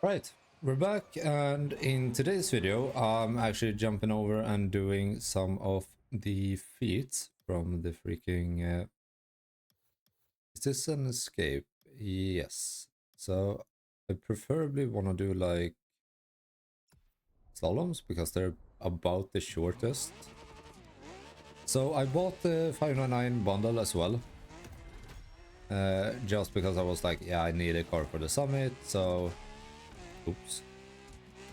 Right, we're back, and in today's video I'm actually jumping over and doing some of the feats from the freaking is this an escape? Yes. So I preferably want to do like slaloms because they're about the shortest. So I bought the 599 bundle as well, just because I was like, yeah, I need a car for the summit. So oops,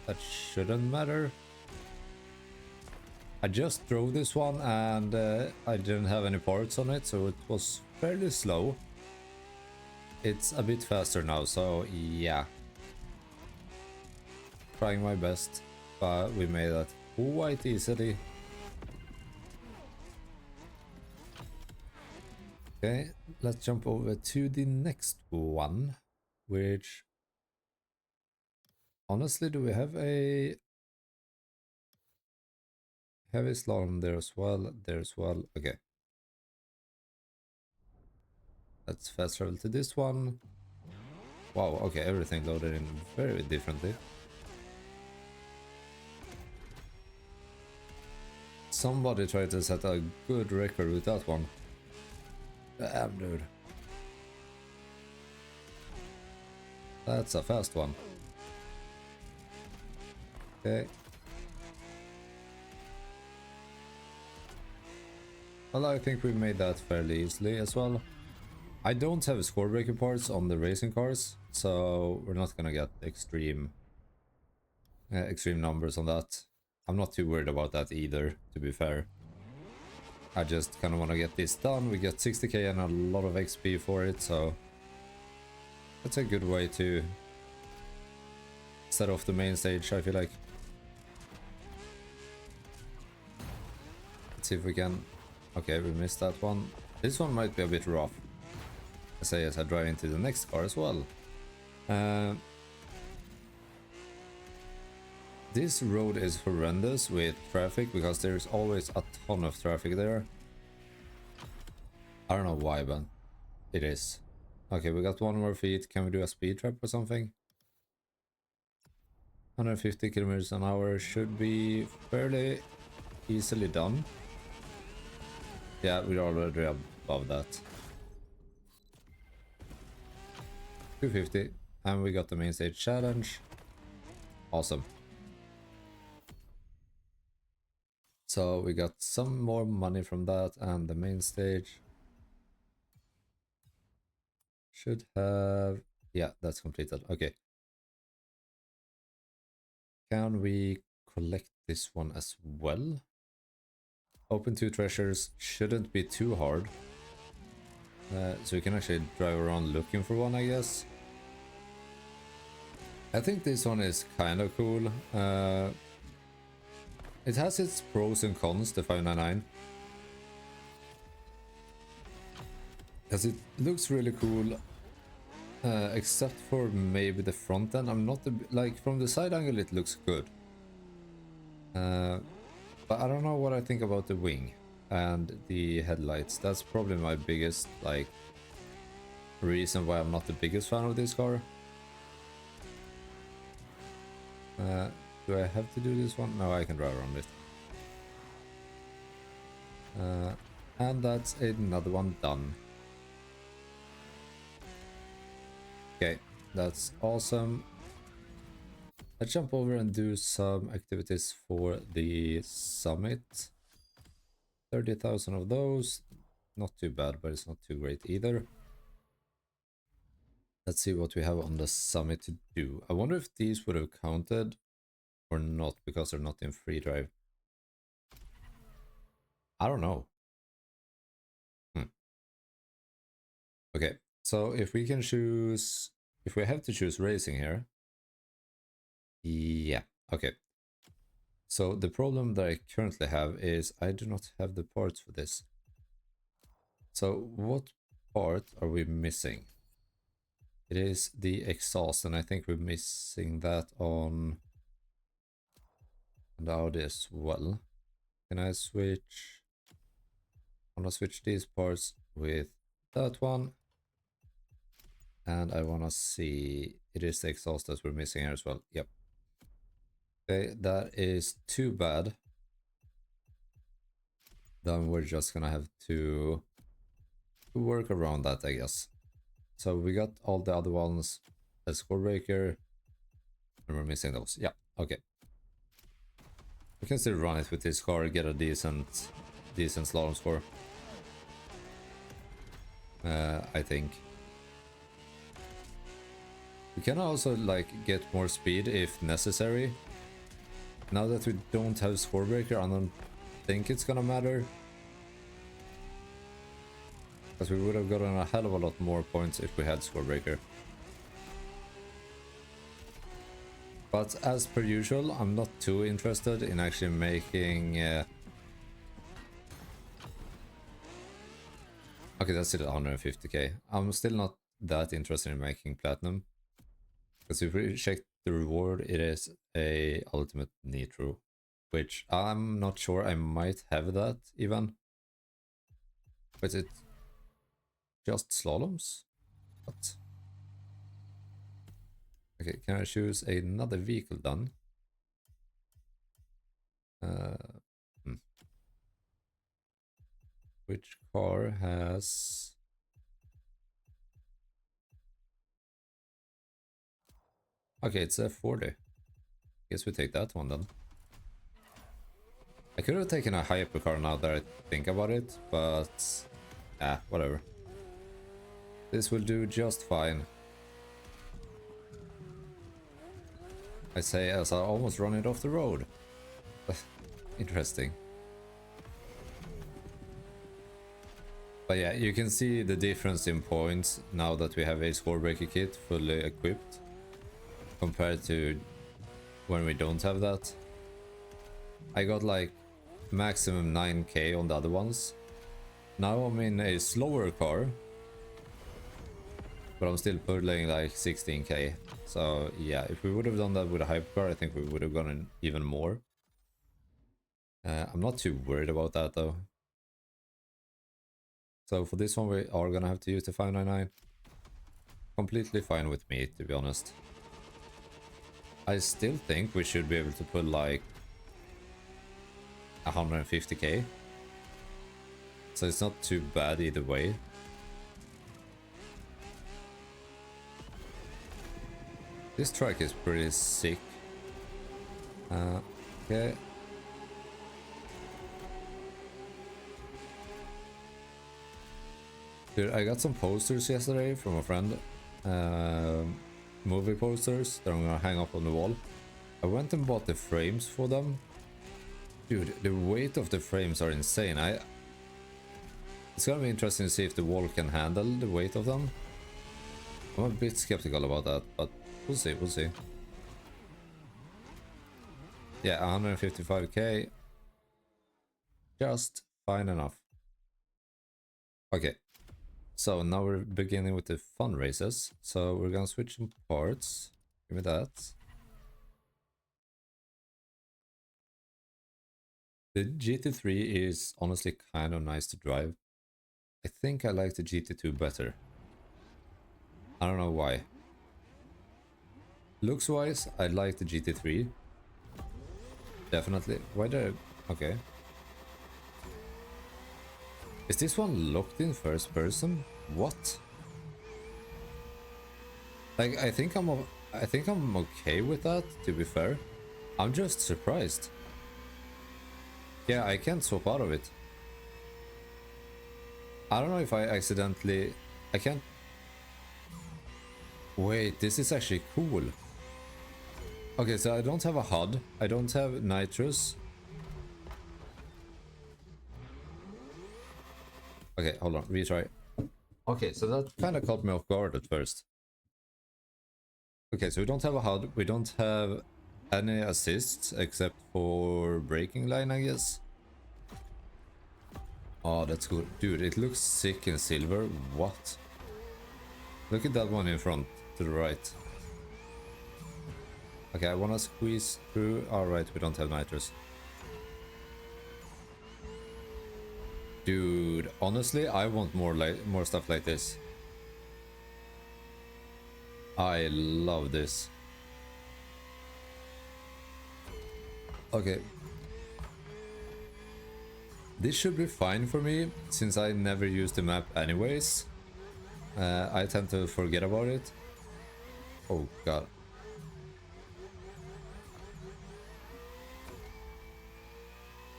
that shouldn't matter. I just drove this one and I didn't have any parts on it, so it was fairly slow. It's a bit faster now, so yeah. Trying my best, but we made that quite easily. Okay, let's jump over to the next one, which honestly, do we have a heavy slalom there as well? There as well. Okay. Let's fast travel to this one. Wow, okay, everything loaded in very differently. Somebody tried to set a good record with that one. Damn, dude. That's a fast one. Okay. Well, I think we made that fairly easily as well. I don't have score breaker parts on the racing cars, so we're not gonna get extreme numbers on that. I'm not too worried about that either, to be fair. I just kind of want to get this done. We get 60k and a lot of XP for it, so that's a good way to set off the main stage, I feel like. Let's see if we can... Okay, we missed that one. This one might be a bit rough. I say as I drive into the next car as well. This road is horrendous with traffic because there's always a ton of traffic there. I don't know why, but it is. Okay, we got one more feat. Can we do a speed trap or something? 150 kilometers an hour should be fairly easily done. Yeah, we're already above that. 250, and we got the main stage challenge. Awesome. So we got some more money from that, and the main stage should have... Yeah, that's completed. Okay. Can we collect this one as well? Open 2 treasures shouldn't be too hard. So we can actually drive around looking for one, I guess. I think this one is kind of cool. It has its pros and cons, the 599. Because it looks really cool. Except for maybe the front end. I'm not... like, from the side angle it looks good. But I don't know what I think about the wing and the headlights. That's probably my biggest, like, reason why I'm not the biggest fan of this car. Do I have to do this one? No, I can drive around it. And that's another one done. Okay, that's awesome. Let's jump over and do some activities for the summit. 30,000 of those. Not too bad, but it's not too great either. Let's see what we have on the summit to do. I wonder if these would have counted or not, because they're not in free drive. I don't know. Okay, so if we can choose... if we have to choose racing here... yeah, okay. So the problem that I currently have is I do not have the parts for this. So what part are we missing? It is the exhaust, and I think we're missing that on the Audi as well. Can I switch? I want to switch these parts with that one. And I want to see, it is the exhaust that we're missing here as well. Yep. Okay, that is too bad. Then we're just gonna have to work around that, I guess. So we got all the other ones, a score breaker, and we're missing those. Yeah, okay. We can still run it with this car, get a decent slalom score. I think. We can also like get more speed if necessary. Now that we don't have score breaker, I don't think it's gonna matter. Because we would have gotten a hell of a lot more points if we had score breaker. But as per usual, I'm not too interested in actually making... Okay, that's still 150k. I'm still not that interested in making platinum. Because if we check the reward, it is a ultimate nitro. Which I'm not sure, I might have that even. But it's just slaloms? What? Okay, can I choose another vehicle then? Hmm. Which car has... Okay, it's a 40. Guess we take that one then. I could have taken a hypercar now that I think about it, but... whatever. This will do just fine. I say as I almost run it off the road. Interesting. But yeah, you can see the difference in points now that we have a score breaker kit fully equipped compared to when we don't have that. I got like maximum 9k on the other ones. Now I'm in a slower car, but I'm still pulling like 16k. So yeah, if we would have done that with a hypercar, I think we would have gotten even more. I'm not too worried about that though. So for this one we are gonna have to use the 599. Completely fine with me, to be honest. I still think we should be able to pull like 150k. So it's not too bad either way. This track is pretty sick. Okay. Dude, I got some posters yesterday from a friend. Movie posters that I'm gonna hang up on the wall. I went and bought the frames for them. Dude, the weight of the frames are insane. It's gonna be interesting to see if the wall can handle the weight of them. I'm a bit skeptical about that, but we'll see, we'll see. Yeah, 155k. Just fine enough. Okay. So now we're beginning with the fun races. So we're gonna switch some parts. Give me that. The GT3 is honestly kind of nice to drive. I think I like the GT2 better. I don't know why. Looks wise, I like the GT3. Definitely. Why did I... Okay. Is this one locked in first person? What? Like, I think I'm okay with that, to be fair. I'm just surprised. Yeah, I can't swap out of it. I don't know if I accidentally... I can't... Wait, this is actually cool. Okay, so I don't have a HUD. I don't have nitrous. Okay, hold on, retry. Okay, so that kind of caught me off guard at first. Okay, so we don't have a HUD. We don't have any assists except for braking line, I guess. Oh, that's good. Dude, it looks sick in silver. What? Look at that one in front, to the right. Okay, I want to squeeze through. Alright, we don't have nitrous. Dude, honestly, I want more stuff like this. I love this. Okay. This should be fine for me, since I never use the map anyways. I tend to forget about it. Oh god.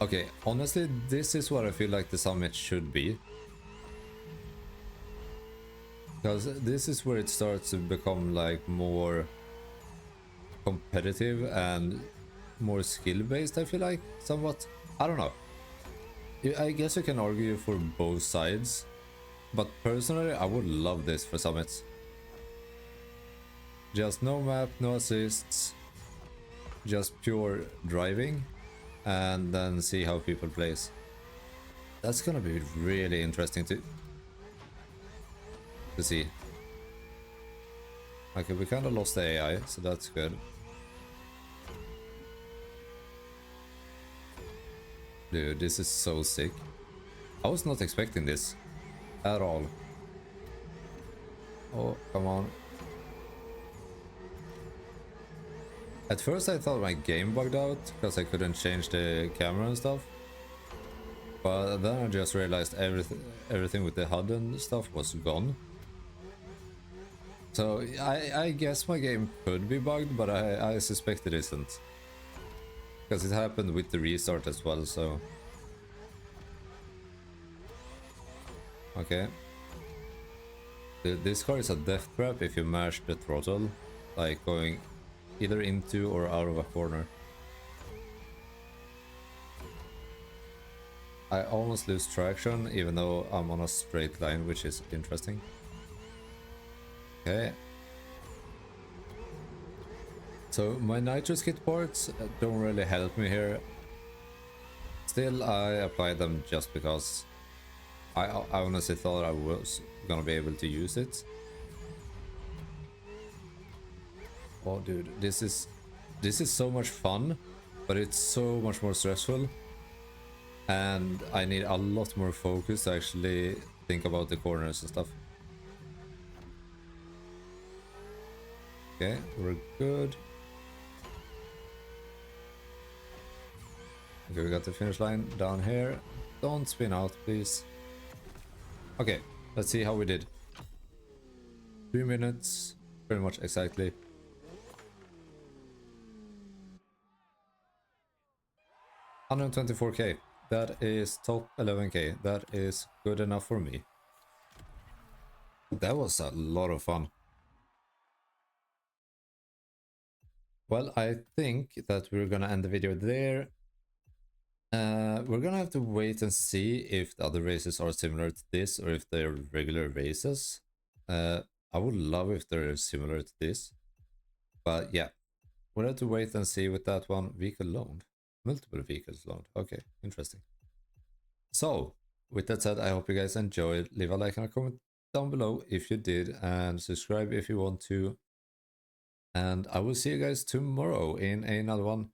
Okay, honestly, this is what I feel like the summit should be. Because this is where it starts to become like more competitive and more skill based, I feel like, somewhat. I don't know. I guess you can argue for both sides, but personally I would love this for summits. Just no map, no assists, just pure driving, and then see how people plays. That's gonna be really interesting to see. Okay, we kind of lost the AI, so that's good. Dude, this is so sick. I was not expecting this at all. Oh, come on. At first I thought my game bugged out because I couldn't change the camera and stuff. But then I just realized everything with the HUD and stuff was gone. So I guess my game could be bugged, but I suspect it isn't. Because it happened with the restart as well, so... Okay. This car is a death trap if you mash the throttle, like going either into or out of a corner. I almost lose traction even though I'm on a straight line, which is interesting. Okay. So my nitrous kit parts don't really help me here. Still, I applied them just because I honestly thought I was gonna be able to use it. Oh dude, this is so much fun, but it's so much more stressful. And I need a lot more focus to actually think about the corners and stuff. Okay, we're good. Okay, we got the finish line down here. Don't spin out, please. Okay, let's see how we did. 3 minutes, pretty much exactly. 124k. That is top 11k. That is good enough for me. That was a lot of fun. Well, I think that we're gonna end the video there. We're gonna have to wait and see if the other races are similar to this or if they're regular races. I would love if they're similar to this. But yeah, we'll have to wait and see with that one. Vehicle loaned. Multiple vehicles loaned. Okay, interesting. So, with that said, I hope you guys enjoyed. Leave a like and a comment down below if you did, and subscribe if you want to. And I will see you guys tomorrow in another one.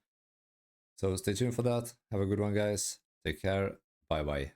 So stay tuned for that. Have a good one, guys. Take care. Bye bye.